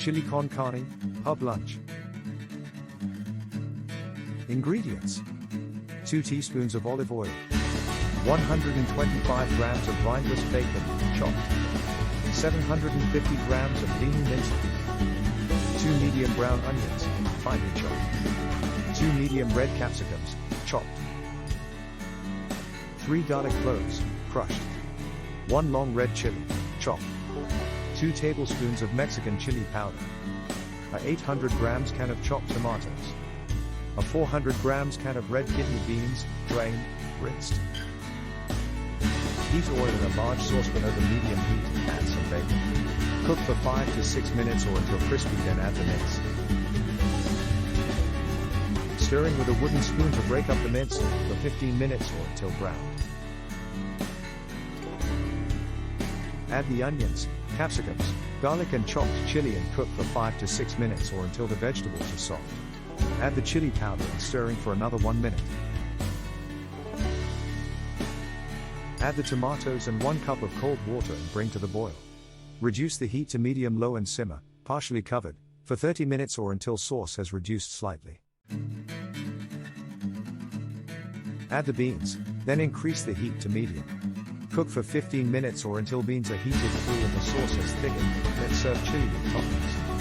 Chilli Con Carne, pub lunch. Ingredients: 2 teaspoons of olive oil, 125 grams of rindless bacon, chopped, 750 grams of lean minced beef, 2 medium brown onions, finely chopped, 2 medium red capsicums, chopped, 3 garlic cloves, crushed, 1 long red chili, chopped, 2 tablespoons of Mexican chili powder, a 800 grams can of chopped tomatoes, a 400 grams can of red kidney beans, drained, rinsed. Heat oil in a large saucepan over medium heat, add some bacon. Cook for 5 to 6 minutes or until crispy, then add the mince. Stirring with a wooden spoon to break up the mince for 15 minutes or until browned. Add the onions, capsicums, garlic and chopped chili and cook for 5 to 6 minutes or until the vegetables are soft. Add the chili powder and stirring for another 1 minute. Add the tomatoes and 1 cup of cold water and bring to the boil. Reduce the heat to medium-low and simmer, partially covered, for 30 minutes or until sauce has reduced slightly. Add the beans, then increase the heat to medium. Cook for 15 minutes or until beans are heated through and the sauce has thickened, then serve chili with toppings.